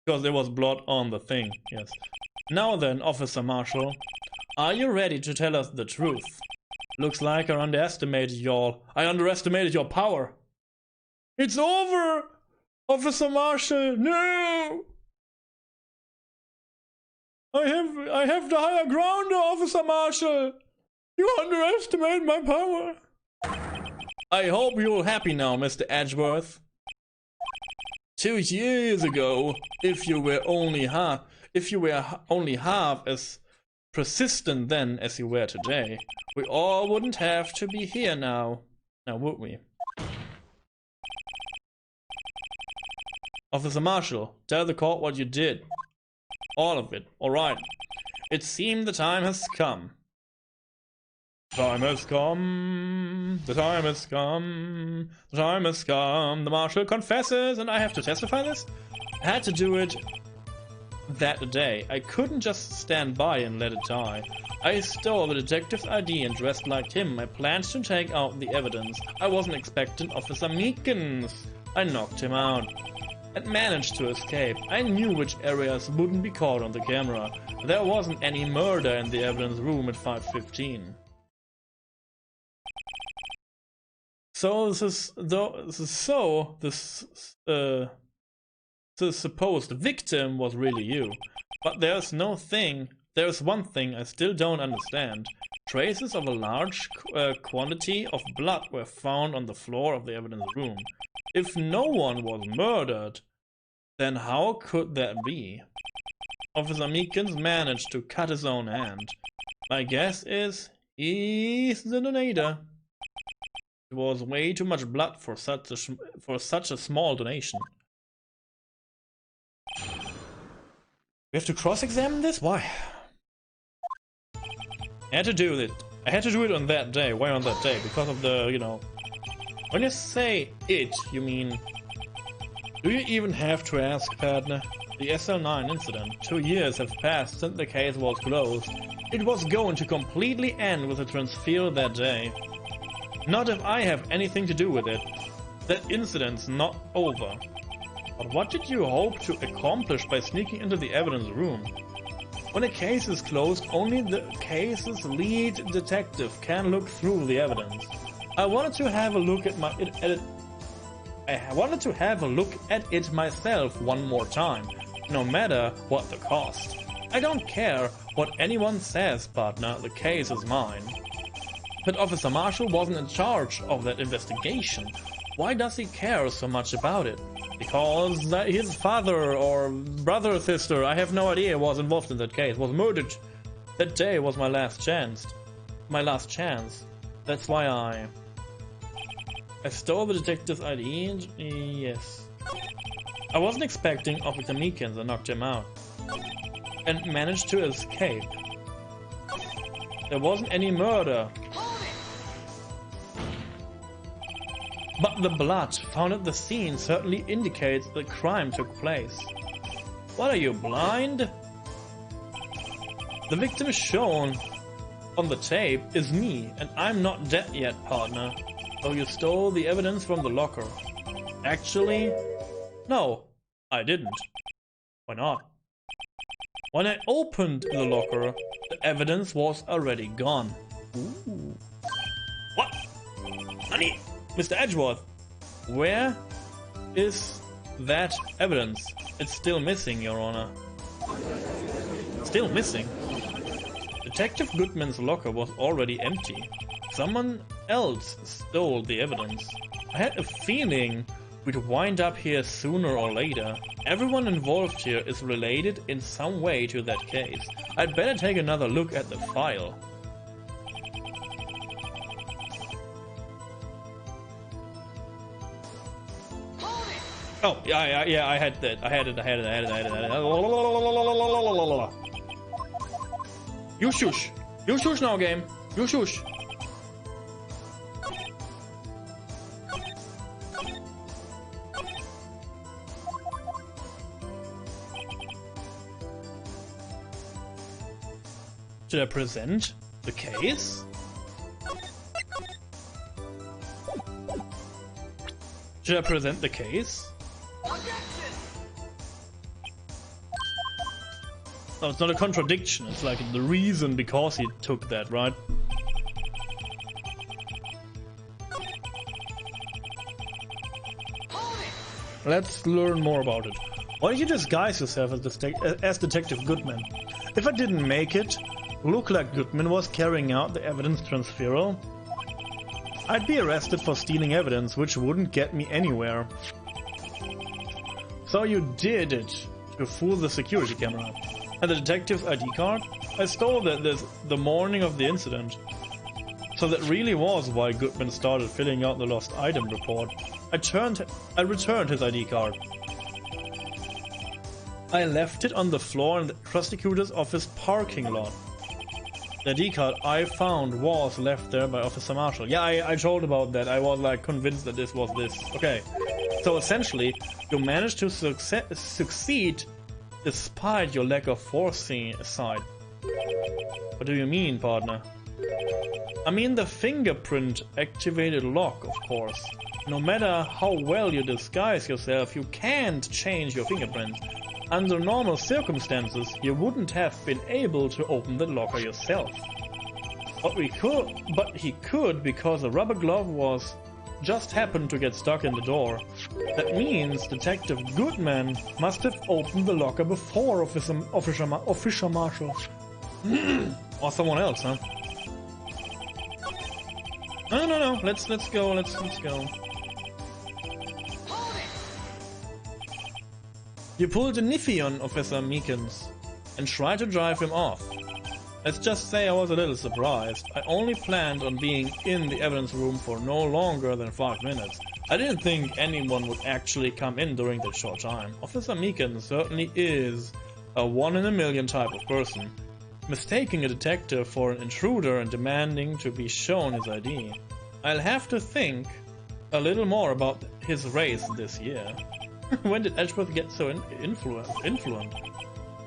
Because there was blood on the thing, yes. Now then, Officer Marshall, are you ready to tell us the truth? Looks like I underestimated your power. It's over! Officer Marshall, no! I have the higher ground, Officer Marshall! You underestimate my power! I hope you're happy now, Mr. Edgeworth. 2 years ago, if you were only half as persistent then as you were today, we all wouldn't have to be here now. Now would we? Officer Marshall, tell the court what you did. All of it. Alright. It seemed the time has come. The time has come. The time has come. The time has come. The Marshal confesses, and I have to testify this? I had to do it that day. I couldn't just stand by and let it die. I stole the detective's ID and dressed like him. I planned to take out the evidence. I wasn't expecting Officer Meekins. I knocked him out and managed to escape. I knew which areas wouldn't be caught on the camera. There wasn't any murder in the evidence room at 5:15. So the supposed victim was really you. But there's one thing I still don't understand. Traces of a large quantity of blood were found on the floor of the evidence room. If no one was murdered, then how could that be? Officer Meekins managed to cut his own hand. My guess is he's the donator. It was way too much blood for such a small donation. We have to cross-examine this? Why? I had to do it. I had to do it on that day. Why on that day? Because of the, you know... When you say it, you mean... Do you even have to ask, partner? The SL9 incident. 2 years have passed since the case was closed. It was going to completely end with the transfer that day. Not if I have anything to do with it. That incident's not over. But what did you hope to accomplish by sneaking into the evidence room? When a case is closed, only the case's lead detective can look through the evidence. I wanted to have a look at it myself one more time, no matter what the cost. I don't care what anyone says, partner, the case is mine. But Officer Marshall wasn't in charge of that investigation. Why does he care so much about it? Because his father or brother or sister, I have no idea, was involved in that case, was murdered. That day was my last chance. That's why I stole the detective's ID and... yes. I wasn't expecting Officer Meekins and knocked him out. And managed to escape. There wasn't any murder. But the blood found at the scene certainly indicates the crime took place. What, are you blind? The victim shown on the tape is me, and I'm not dead yet, partner. So you stole the evidence from the locker. Actually, no, I didn't. Why not? When I opened the locker, the evidence was already gone. Ooh. What? Honey? Mr. Edgeworth, where is that evidence? It's still missing, Your Honor. Still missing? Detective Goodman's locker was already empty. Someone else stole the evidence. I had a feeling we'd wind up here sooner or later. Everyone involved here is related in some way to that case. I'd better take another look at the file. Oh, yeah, I had that. I had it. You shush. You shush now, game. You shush. Should I present the case? Should I present the case? No, it's not a contradiction. It's like the reason because he took that, right? Let's learn more about it. Why did you disguise yourself as Detective Goodman? If I didn't make it look like Goodman was carrying out the evidence transferal, I'd be arrested for stealing evidence, which wouldn't get me anywhere. So you did it to fool the security camera. And the detective's ID card? I stole that the morning of the incident. So that really was why Goodman started filling out the lost item report. I returned his ID card. I left it on the floor in the prosecutor's office parking lot. The ID card I found was left there by Officer Marshall. Yeah, I told about that. I was like convinced that this was this. Okay. So essentially, you managed to succeed despite your lack of foresight. What do you mean, partner? I mean the fingerprint activated lock, of course. No matter how well you disguise yourself, you can't change your fingerprint. Under normal circumstances, you wouldn't have been able to open the locker yourself. But he could because a rubber glove just happened to get stuck in the door. That means Detective Goodman must have opened the locker before Officer Marshall. Or someone else, huh? No. Let's go. Let's go. You pulled a niffy on Officer Meekins and tried to drive him off. Let's just say I was a little surprised. I only planned on being in the evidence room for no longer than 5 minutes. I didn't think anyone would actually come in during that short time. Officer Meekins certainly is a 1 in a million type of person, mistaking a detective for an intruder and demanding to be shown his ID. I'll have to think a little more about his race this year. When did Edgeworth get so influent?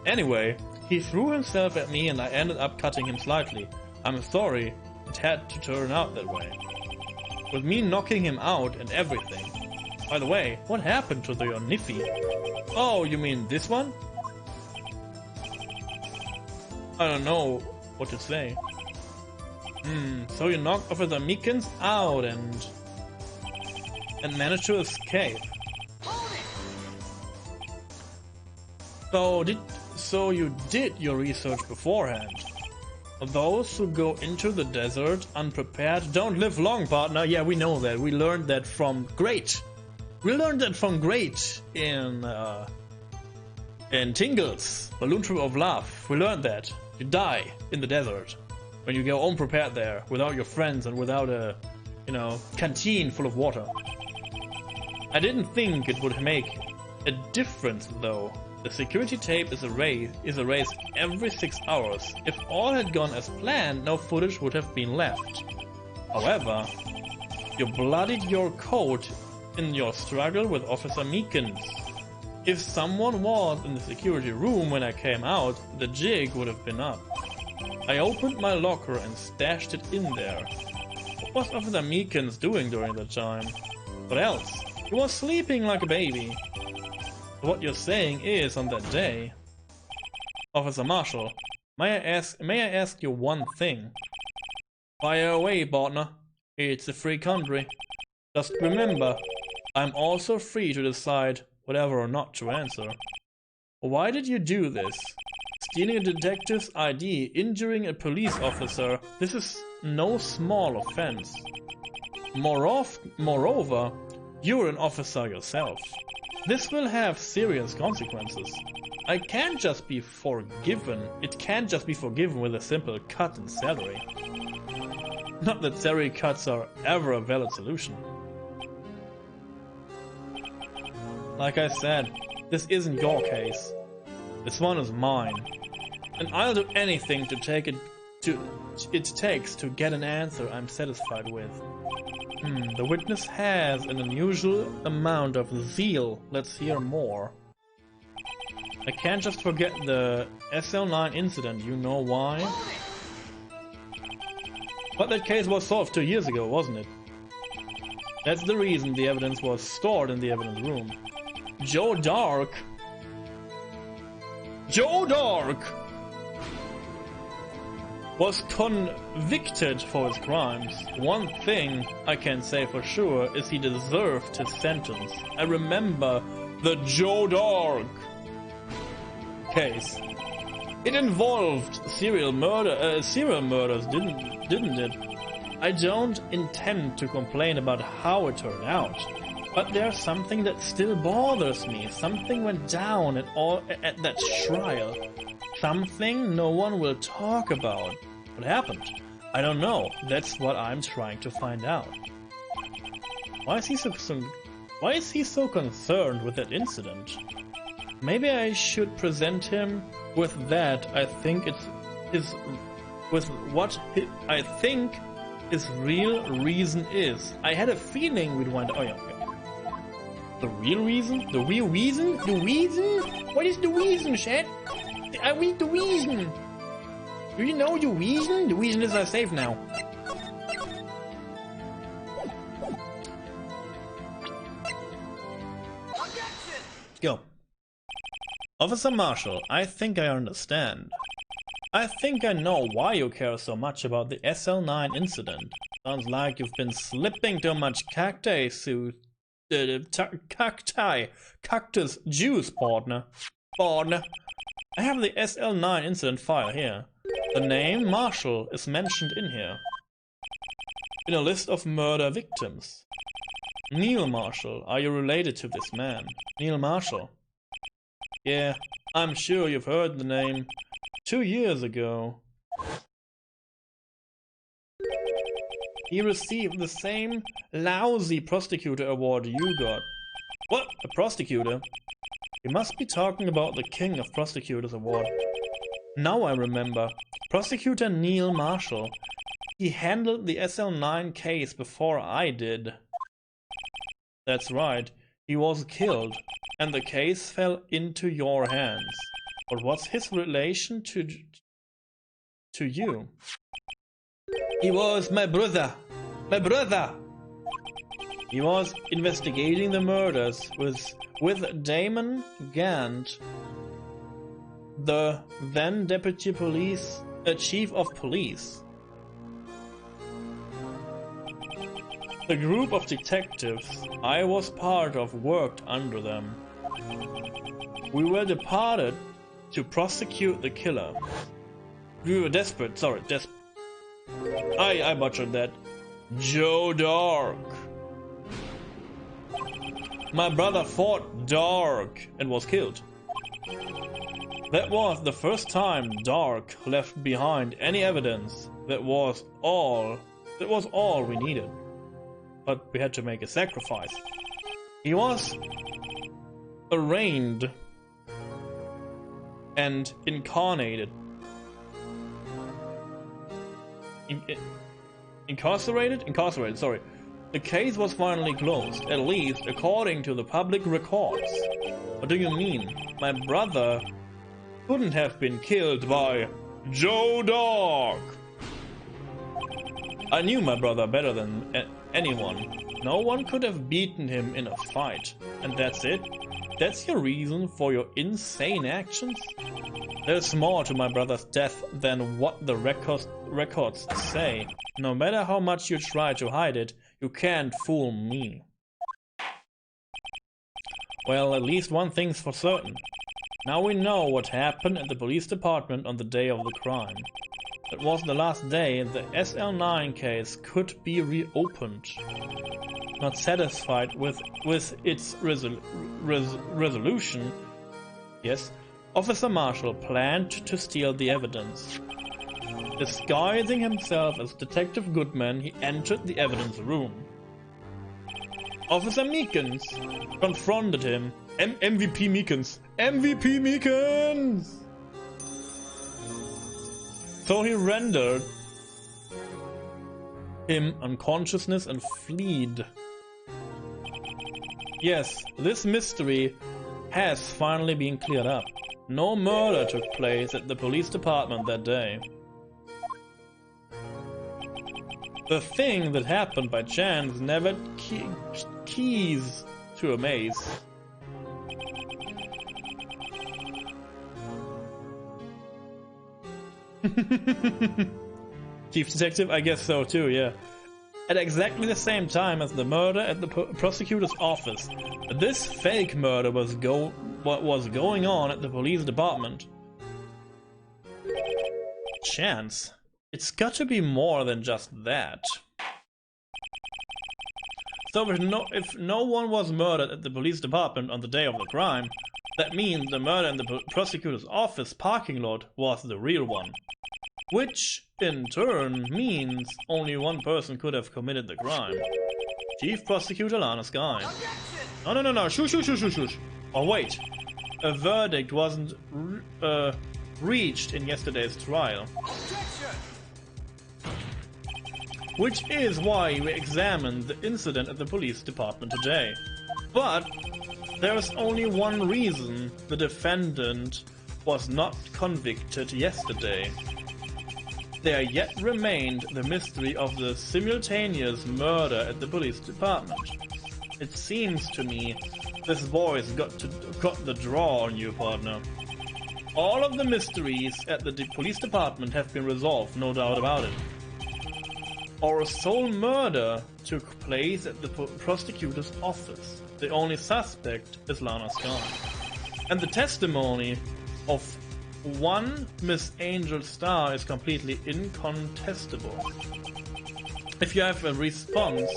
Anyway, he threw himself at me and I ended up cutting him slightly. I'm sorry, it had to turn out that way. With me knocking him out and everything. By the way, what happened to your niffy? Oh, you mean this one? I don't know what to say. So you knocked Officer Meekins out and managed to escape. So you did your research beforehand. Those who go into the desert unprepared don't live long, partner. Yeah, we know that. We learned that from Great. We learned that from Great in Tingle's Balloon Trip of Love. We learned that. You die in the desert when you go unprepared there, without your friends and without a, canteen full of water. I didn't think it would make a difference though. The security tape is erased every 6 hours. If all had gone as planned, no footage would have been left. However, you bloodied your coat in your struggle with Officer Meekins. If someone was in the security room when I came out, the jig would have been up. I opened my locker and stashed it in there. What was Officer Meekins doing during that time? What else? He was sleeping like a baby. What you're saying is, on that day, Officer Marshall, may I ask you one thing? Fire away, partner. It's a free country. Just remember, I'm also free to decide whatever or not to answer. Why did you do this? Stealing a detective's ID, injuring a police officer, this is no small offense. Moreover, you're an officer yourself. This will have serious consequences. I can't just be forgiven. It can't just be forgiven with a simple cut in salary. Not that salary cuts are ever a valid solution. Like I said, this isn't your case. This one is mine. And I'll do anything it takes to get an answer I'm satisfied with. The witness has an unusual amount of zeal. Let's hear more. I can't just forget the SL9 incident, you know why? But that case was solved 2 years ago, wasn't it? That's the reason the evidence was stored in the evidence room. Joe Dark! Joe Dark! was convicted for his crimes. One thing I can say for sure is he deserved his sentence. I remember the Joe Dog case. It involved serial murders, didn't it? I don't intend to complain about how it turned out, but there's something that still bothers me. Something went down at that trial. Something no one will talk about. What happened? I don't know. That's what I'm trying to find out. Why is he so concerned with that incident? Maybe I should present him with that. I think his real reason is. I had a feeling we'd wind up. Oh yeah. The real reason? The real reason? The reason? What is the reason, chat? I read the reason. Do you know the reason? The reason is I save now. Go. Officer Marshall, I think I understand. I think I know why you care so much about the SL9 incident. Sounds like you've been slipping too much cactus juice, partner. I have the SL9 incident file here. The name Marshall is mentioned in here. In a list of murder victims. Neil Marshall, are you related to this man? Neil Marshall. Yeah, I'm sure you've heard the name. 2 years ago, he received the same lousy prosecutor award you got. What? A prosecutor? You must be talking about the King of Prosecutors award. Now I remember. Prosecutor Neil Marshall. He handled the SL9 case before I did. That's right. He was killed, and the case fell into your hands. But what's his relation to you? He was my brother. My brother! He was investigating the murders with Damon Gant, the then deputy chief of police. The group of detectives I was part of worked under them. We were departed to prosecute the killer. We were desperate, I butchered that. Joe Dark. My brother fought Dark and was killed. That was the first time Dark left behind any evidence. That was all we needed. But we had to make a sacrifice. He was arraigned and incarcerated. Incarcerated, sorry. The case was finally closed, at least according to the public records. What do you mean? My brother couldn't have been killed by Joe Dog. I knew my brother better than anyone. No one could have beaten him in a fight. And that's it? That's your reason for your insane actions? There's more to my brother's death than what the records say. No matter how much you try to hide it, you can't fool me. Well, at least one thing's for certain. Now we know what happened at the police department on the day of the crime. It was the last day the SL9 case could be reopened. Not satisfied with its resolution, yes, Officer Marshall planned to steal the evidence. Disguising himself as Detective Goodman, he entered the evidence room. Officer Meekins confronted him. MVP Meekins! MVP Meekins! So he rendered him unconsciousness and fled. Yes, this mystery has finally been cleared up. No murder took place at the police department that day. The thing that happened by chance never keys to a maze. Chief Detective? I guess so too, yeah. At exactly the same time as the murder at the prosecutor's office, this fake murder was going on at the police department. Chance? It's got to be more than just that. So if no one was murdered at the police department on the day of the crime, that means the murder in the prosecutor's office parking lot was the real one. Which, in turn, means only one person could have committed the crime. Chief Prosecutor Lana Sky. No, shush. Oh wait, a verdict wasn't reached in yesterday's trial. Which is why we examined the incident at the police department today. But there is only one reason the defendant was not convicted yesterday. There yet remained the mystery of the simultaneous murder at the police department. It seems to me this boy's got the draw on you, partner. All of the mysteries at the police department have been resolved, no doubt about it. Our sole murder took place at the prosecutor's office. The only suspect is Lana Sky. And the testimony of one Miss Angel Star is completely incontestable. If you have a response,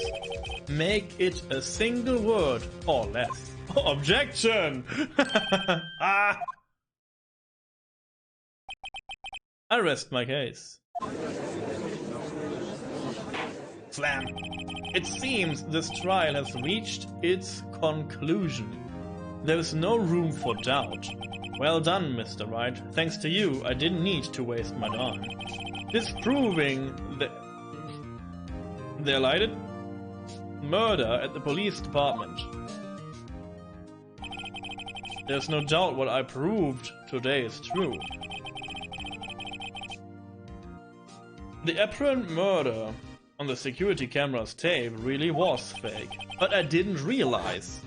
make it a single word or less. Objection! Ah! I rest my case. Slam! It seems this trial has reached its conclusion. There is no room for doubt. Well done, Mr. Wright. Thanks to you, I didn't need to waste my time. Disproving the alleged murder at the police department. There's no doubt what I proved today is true. The apparent murder on the security camera's tape really was fake, but I didn't realize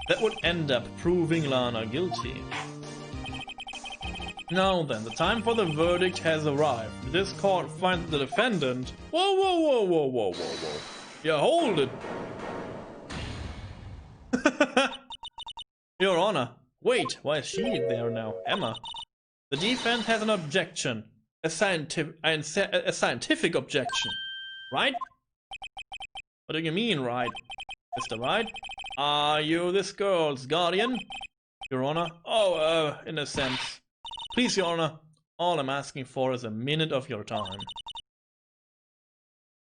that would end up proving Lana guilty. Now then, the time for the verdict has arrived. This court finds the defendant... Whoa. Yeah, hold it. Your Honor. Wait, why is she there now? Emma. The defense has an objection. A scientific objection. Right? What do you mean, right? Mr. Wright? Are you this girl's guardian? Your Honor? Oh, in a sense. Please, Your Honor. All I'm asking for is a minute of your time.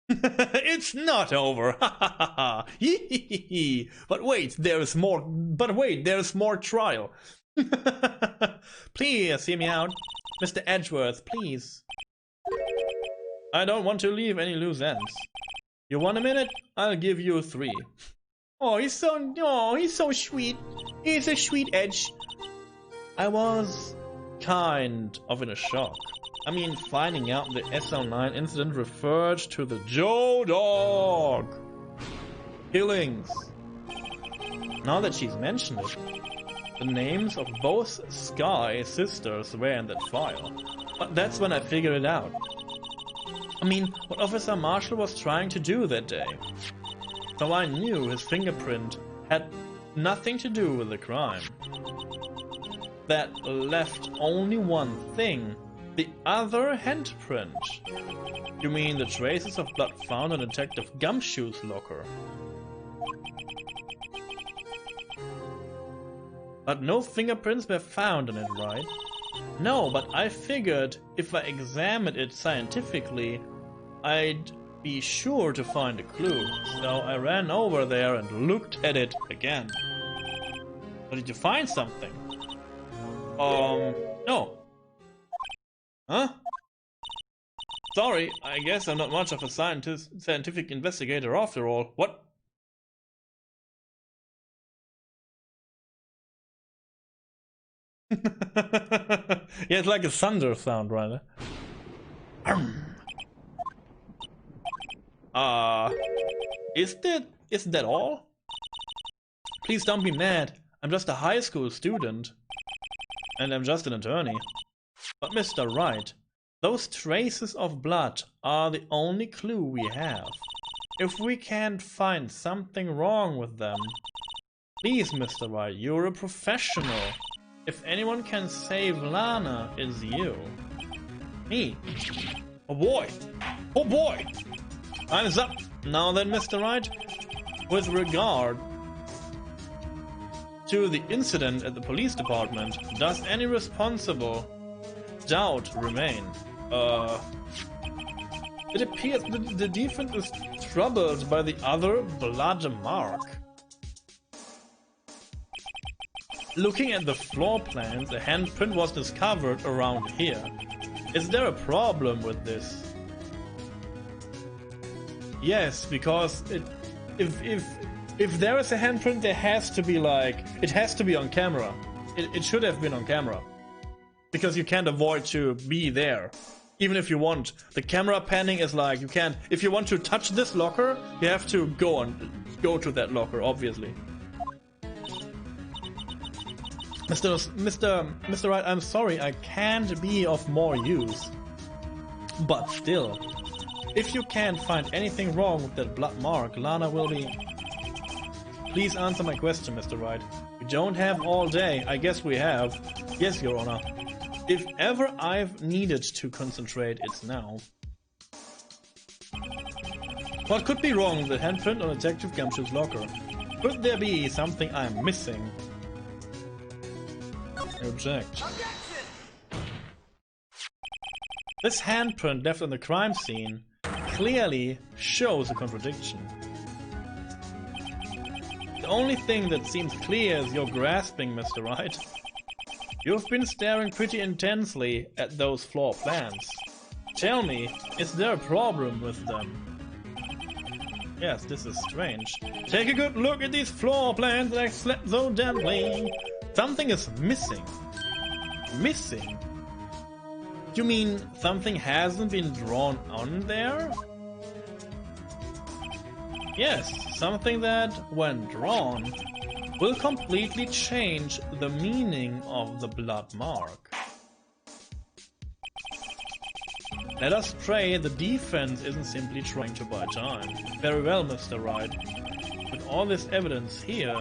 It's not over. But wait, there's more. But wait, there's more trial. Please hear me out. Mr. Edgeworth, please. I don't want to leave any loose ends. You want a minute? I'll give you 3. Oh, he's so sweet. He's a sweet Edge. I was kind of in a shock. I mean, finding out the SL9 incident referred to the Joe Dog killings. Now that she's mentioned it, the names of both Sky sisters were in that file. But that's when I figured it out. I mean, what Officer Marshall was trying to do that day. So I knew his fingerprint had nothing to do with the crime. That left only one thing. The other handprint. You mean the traces of blood found in Detective Gumshoe's locker? But no fingerprints were found in it, right? No, but I figured if I examined it scientifically, I'd be sure to find a clue. So I ran over there and looked at it again. But did you find something? No. Huh? Sorry, I guess I'm not much of a scientific investigator after all. What? Yeah, it's like a thunder sound, right? Isn't that all? Please don't be mad. I'm just a high school student. And I'm just an attorney. But Mr. Wright, Those traces of blood are the only clue we have. If we can't find something wrong with them... Please, Mr. Wright, you're a professional. If anyone can save Lana, it's you. Me. Oh boy. Oh boy. Time's up. Now then, Mr. Wright, with regard to the incident at the police department, does any responsible doubt remain? It appears that the defense is troubled by the other blood mark. Looking at the floor plans, a handprint was discovered around here. Is there a problem with this? Yes, because if there is a handprint, there has to be it has to be on camera. It should have been on camera. Because you can't avoid to be there. Even if you want. The camera panning is you can't, if you want to touch this locker, you have to go to that locker, obviously. Mr. Wright, I'm sorry, I can't be of more use. But still, if you can't find anything wrong with that blood mark, Lana will be... Please answer my question, Mr. Wright. We don't have all day. I guess we have. Yes, Your Honor. If ever I've needed to concentrate, it's now. What could be wrong with the handprint on Detective Gumshoe's locker? Could there be something I'm missing? I object. This handprint left on the crime scene clearly shows a contradiction. The only thing that seems clear is your grasping, Mr. Wright. You've been staring pretty intensely at those floor plans. Tell me, is there a problem with them? Yes, this is strange. Take a good look at these floor plans that I slept so gently. Something is missing. Missing? You mean something hasn't been drawn on there? Yes, something that, when drawn, will completely change the meaning of the blood mark. Let us pray the defense isn't simply trying to buy time. Very well, Mr. Wright. With all this evidence here,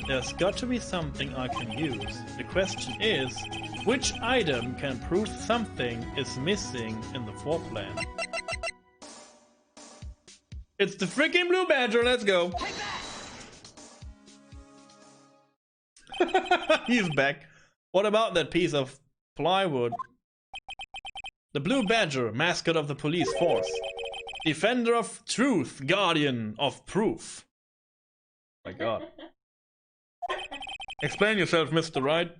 there's got to be something I can use. The question is, which item can prove something is missing in the floor plan? It's the freaking Blue Badger, let's go! He's back. What about that piece of plywood? The Blue Badger, mascot of the police force. Defender of truth, guardian of proof. Oh my god. Explain yourself, Mr. Wright.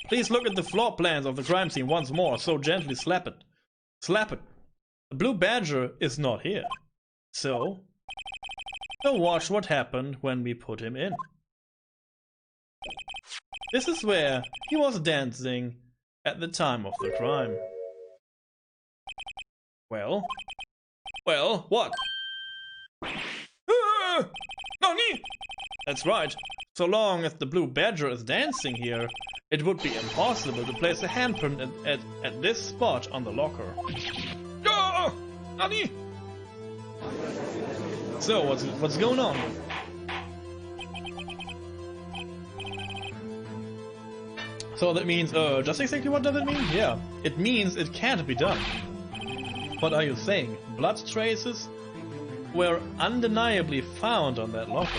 Please look at the floor plans of the crime scene once more, so gently slap it. Slap it. The Blue Badger is not here. So watch what happened when we put him in. This is where he was dancing at the time of the crime. Well, what? Ah! Nani? That's right. So long as the Blue Badger is dancing here, it would be impossible to place a handprint at this spot on the locker. Ah! Nani? So what's going on? So that means, just exactly what does it mean? Yeah, it means it can't be done. What are you saying? Blood traces were undeniably found on that locker.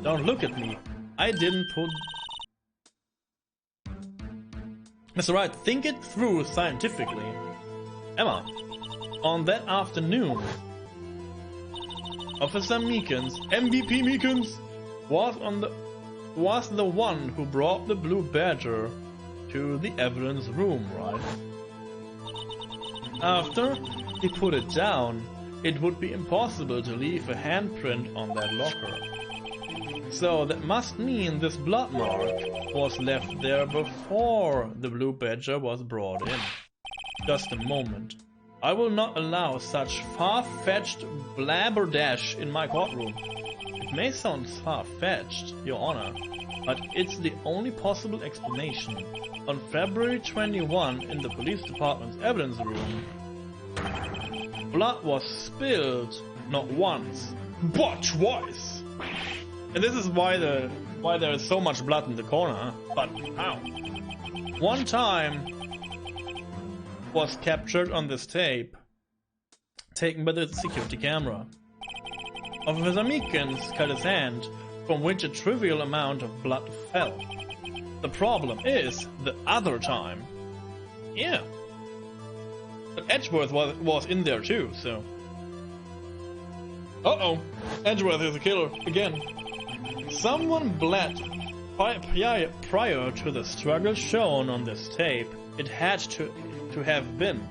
Don't look at me. I didn't put... Mr. Wright, think it through scientifically. Emma, on that afternoon, Officer Meekins, MVP Meekins, was the one who brought the Blue Badger to the evidence room, right? After he put it down, it would be impossible to leave a handprint on that locker. So that must mean this blood mark was left there before the Blue Badger was brought in. Just a moment. I will not allow such far-fetched blabberdash in my courtroom. The It may sound far-fetched, Your Honor, but it's the only possible explanation. On February 21, in the police department's evidence room, blood was spilled not once, but twice. And this is why there is so much blood in the corner. But how? One time was captured on this tape, taken by the security camera. Officer Meekins cut his hand, from which a trivial amount of blood fell. The problem is the other time. Yeah. But Edgeworth was in there too, so... Uh-oh! Edgeworth is a killer, again. Someone bled prior to the struggle shown on this tape. It had to have been.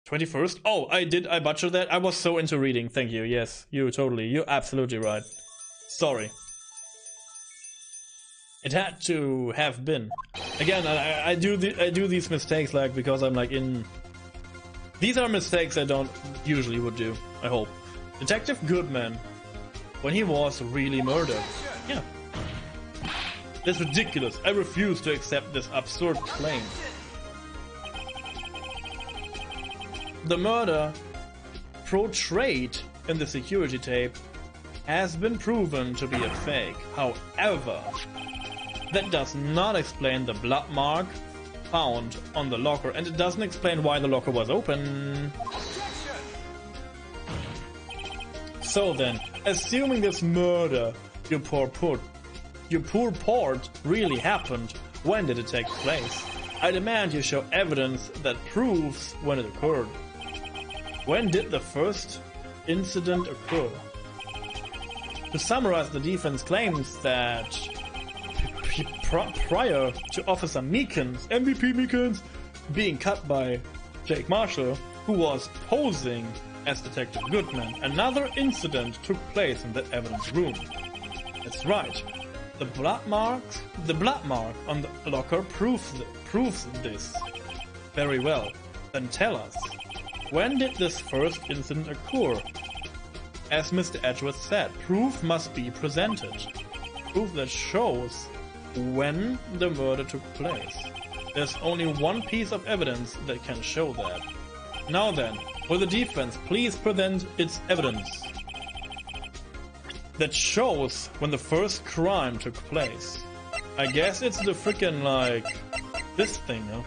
21st? Oh, I butchered that? I was so into reading, thank you, yes. You're absolutely right. Sorry. It had to have been. Again, I do these mistakes like because I'm like in... These are mistakes I don't usually would do, I hope. Detective Goodman, when he was really murdered. Yeah. That's ridiculous. I refuse to accept this absurd claim. The murder portrayed in the security tape has been proven to be a fake. However, that does not explain the blood mark found on the locker, and it doesn't explain why the locker was open. So then, assuming this murder, your poor port, really happened, when did it take place? I demand you show evidence that proves when it occurred. When did the first incident occur? To summarize, the defense claims that prior to Officer Meekins, MVP Meekins, being cut by Jake Marshall, who was posing as Detective Goodman, another incident took place in the evidence room. That's right. The blood mark on the locker proves this. Very well. Then tell us, when did this first incident occur? As Mr. Edgeworth said, proof must be presented. Proof that shows when the murder took place. There's only one piece of evidence that can show that. Now then, will the defense please present its evidence that shows when the first crime took place? I guess it's the frickin' like this thing, no?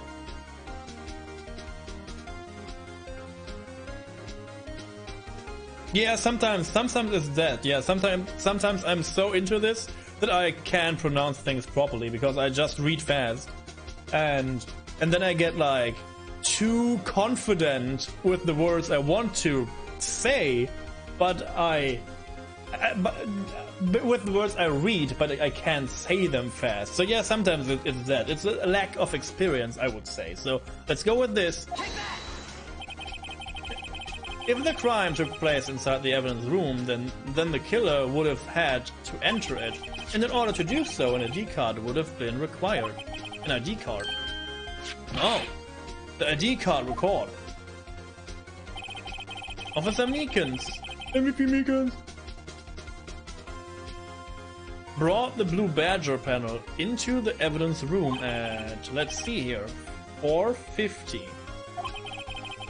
Yeah, sometimes it's that. Yeah, sometimes I'm so into this that I can't pronounce things properly because I just read fast, and then I get like too confident with the words I want to say, but with the words I read, but I can't say them fast. So yeah, sometimes it's that. It's a lack of experience, I would say. So let's go with this. If the crime took place inside the evidence room, then the killer would have had to enter it, and in order to do so, an ID card would have been required. An ID card? Oh, the ID card record. Officer Meekins, MVP Meekins, brought the Blue Badger panel into the evidence room at, let's see here, 4:50.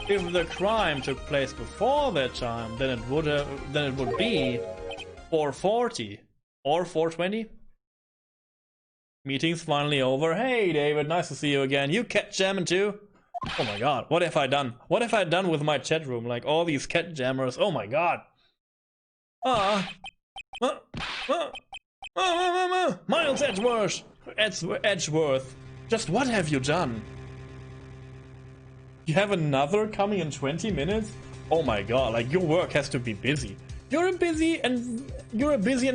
If the crime took place before that time, then it would be 4:40 or 4:20. Meeting's finally over. Hey David, nice to see you again. You cat jamming too? Oh my god, what have I done? What have I done with my chat room? Like all these cat jammers. Oh my god. Miles Edgeworth. Just what have you done? You have another coming in 20 minutes? Oh my god, like your work has to be busy. You're a busy and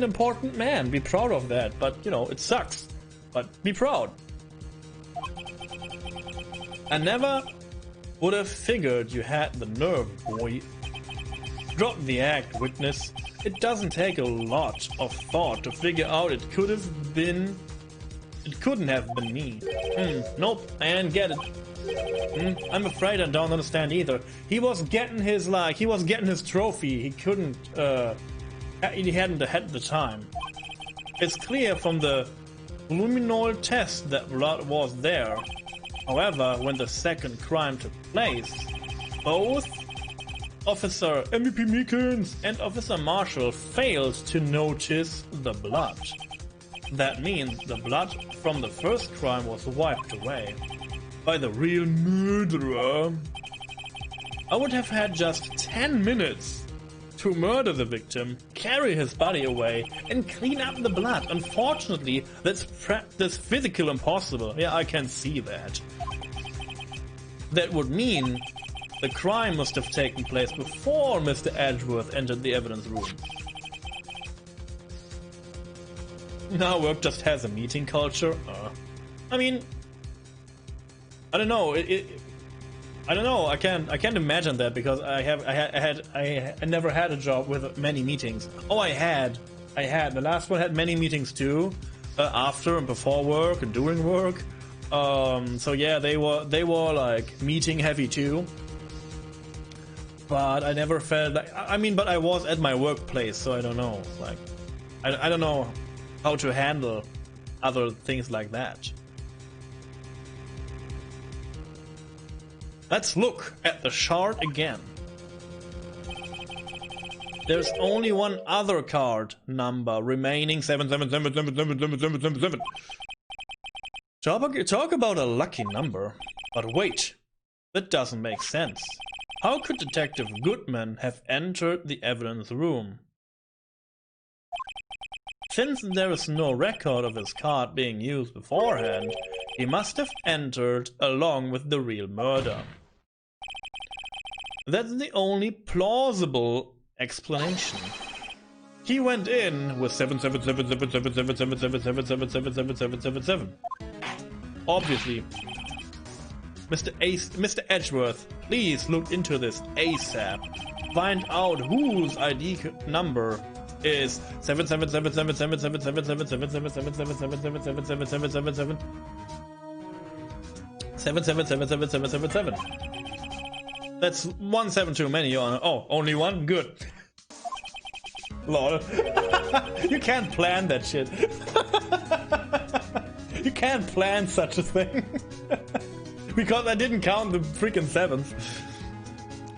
important man. Be proud of that. But you know, it sucks. But be proud. I never would have figured you had the nerve, boy. Drop the act, witness. It doesn't take a lot of thought to figure out it couldn't have been me. Nope, I didn't get it. I'm afraid I don't understand either. He was getting his trophy. He couldn't. He hadn't had the time. It's clear from the luminol test that blood was there. However, when the second crime took place, both Officer MVP Meekins and Officer Marshall failed to notice the blood. That means the blood from the first crime was wiped away by the real murderer. I would have had just 10 minutes to murder the victim, carry his body away, and clean up the blood. Unfortunately, that's physically impossible. Yeah, I can see that. That would mean the crime must have taken place before Mr. Edgeworth entered the evidence room. Now work just has a meeting culture. I mean, I don't know. I don't know. I can't imagine that because I never had a job with many meetings. Oh, I had. The last one had many meetings too, after and before work and during work. So yeah, they were like meeting heavy too. But I never felt like, I mean, but I was at my workplace, so I don't know. Like, I don't know how to handle other things like that. Let's look at the shard again. There's only one other card number remaining. 777777777. Talk about a lucky number. But wait, that doesn't make sense. How could Detective Goodman have entered the evidence room? Since there is no record of his card being used beforehand, he must have entered along with the real murder. That's the only plausible explanation. He went in with 777777777777777. Obviously. Mr. Edgeworth, please look into this ASAP. Find out whose ID number is 7777777777777777777777777777777777777777777777777777777777777777777777777777777777777777777777777777777777777777777777777777777777777777777777777777777777777777777777777777777777777777777777777777777777777. That's one 7 too many. Oh, only one? Good. Lol. You can't plan that shit. You can't plan such a thing. Because I didn't count the freaking 7th.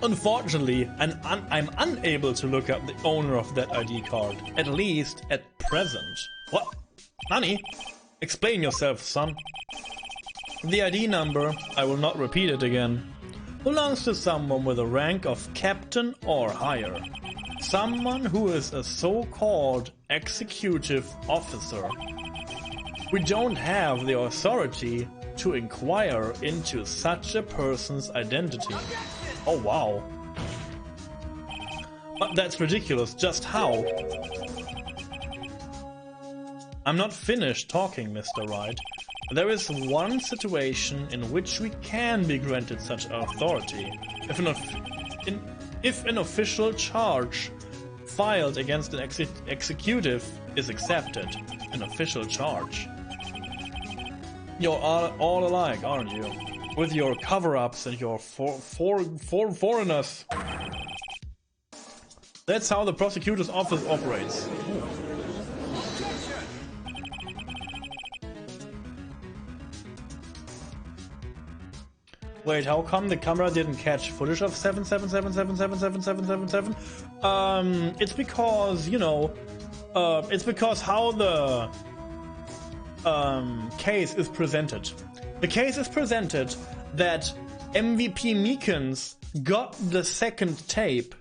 Unfortunately, I'm unable to look up the owner of that ID card. At least at present. What? Honey? Explain yourself, son. The ID number, I will not repeat it again, belongs to someone with a rank of captain or higher. Someone who is a so-called executive officer. We don't have the authority to inquire into such a person's identity. Oh wow. But that's ridiculous. Just how? I'm not finished talking, Mr. Wright. There is one situation in which we can be granted such authority. If an official charge filed against an executive is accepted. An official charge. You're all alike, aren't you? With your cover-ups and your foreigners. That's how the prosecutor's office operates. Ooh. Wait, how come the camera didn't catch footage of 77777777777? It's because, you know, it's because how the case is presented. The case is presented that MVP Meekins got the second tape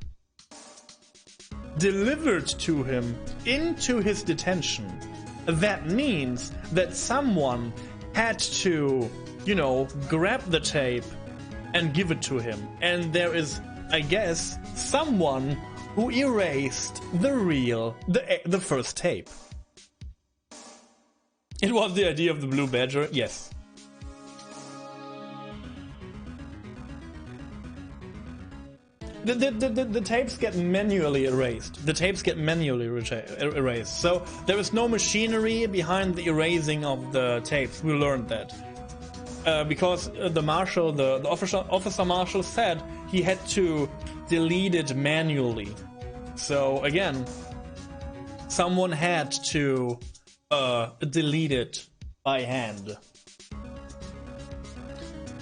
delivered to him into his detention. That means that someone had to, you know, grab the tape and give it to him. And there is, I guess, someone who erased the first tape. It was the idea of the Blue Badger, yes. The tapes get manually erased. The tapes get manually erased. So there is no machinery behind the erasing of the tapes. We learned that. because the marshal, the officer marshal said he had to delete it manually. So again, someone had to delete it by hand.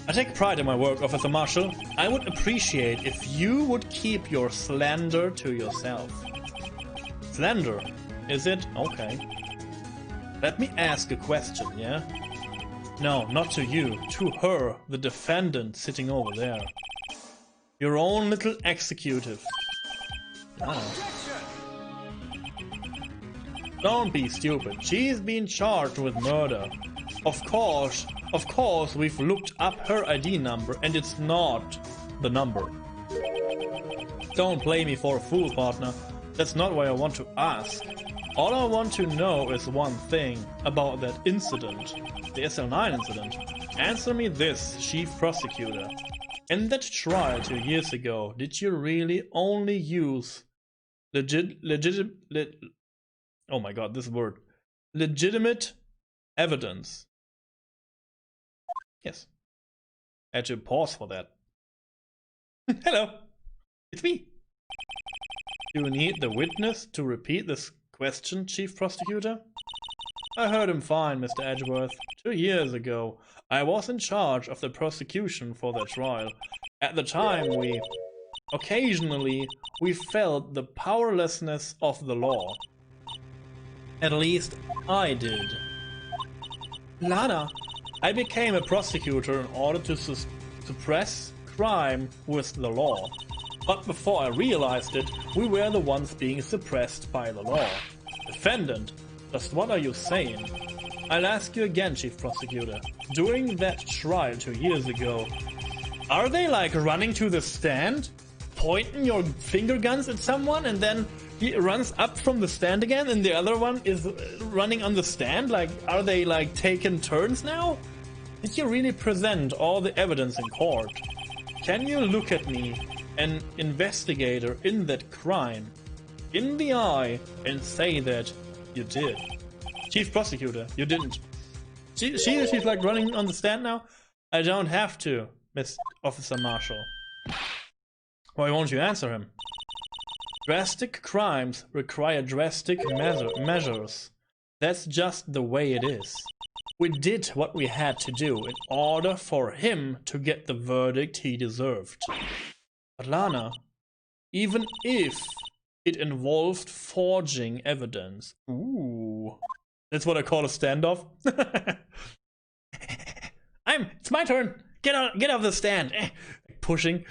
I take pride in my work, Officer Marshal. I would appreciate if you would keep your slander to yourself. Slander? Is it? Okay. Let me ask a question, yeah? No, not to you. To her, the defendant sitting over there. Your own little executive. Oh. Don't be stupid. She's been charged with murder. Of course, we've looked up her ID number and it's not the number. Don't play me for a fool, partner. That's not what I want to ask. All I want to know is one thing about that incident, the SL9 incident. Answer me this, Chief Prosecutor. In that trial 2 years ago, did you really only use oh my god, this word. Legitimate evidence? Yes. I had to pause for that. Hello, it's me. Do you need the witness to repeat this question, Chief Prosecutor? I heard him fine, Mr. Edgeworth. 2 years ago, I was in charge of the prosecution for the trial. At the time, occasionally, we felt the powerlessness of the law. At least, I did. Lana, I became a prosecutor in order to suppress crime with the law. But before I realized it, we were the ones being suppressed by the law. Defendant, just what are you saying? I'll ask you again, Chief Prosecutor. During that trial 2 years ago, are they like running to the stand, pointing your finger guns at someone, and then he runs up from the stand again and the other one is running on the stand? Like, are they like taking turns now? Did you really present all the evidence in court? Can you look at me, an investigator in that crime, in the eye and say that you did? Chief Prosecutor, you didn't. She's like running on the stand now? I don't have to, Miss Officer Marshal. Why won't you answer him? Drastic crimes require drastic measures. That's just the way it is. We did what we had to do in order for him to get the verdict he deserved. But Lana, even if it involved forging evidence. Ooh. That's what I call a standoff. It's my turn. Get off the stand. Pushing.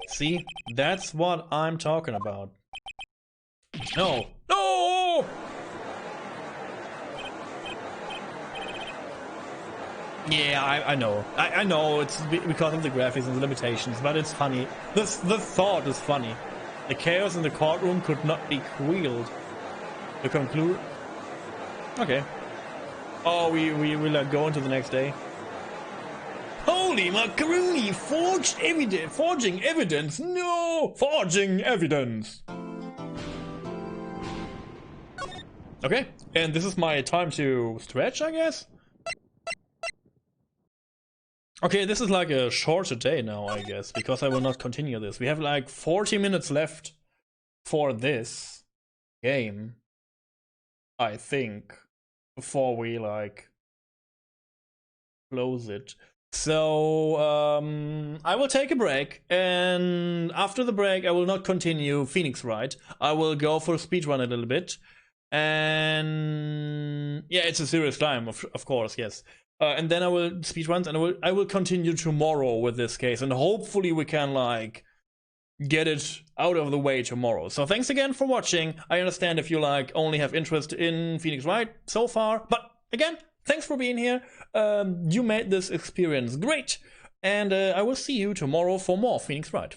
See, that's what I'm talking about. No. No! Yeah, I know. I know it's because of the graphics and the limitations, but it's funny. The thought is funny. The chaos in the courtroom could not be quelled. To conclude... Okay. Oh, we will go into the next day. Holy macaroni! Forging evidence! No! Forging evidence! Okay, and this is my time to stretch, I guess? Okay, this is like a shorter day now, I guess, because I will not continue this. We have like 40 minutes left for this game, I think, before we like close it. So I will take a break, and after the break I will not continue Phoenix Wright. I will go for a speedrun a little bit, and yeah, it's a serious climb, of course, yes. And then I will speedruns, and I will continue tomorrow with this case, and hopefully we can like get it out of the way tomorrow. So thanks again for watching. I understand if you like only have interest in Phoenix Wright so far, but again, thanks for being here. You made this experience great, and I will see you tomorrow for more Phoenix Wright.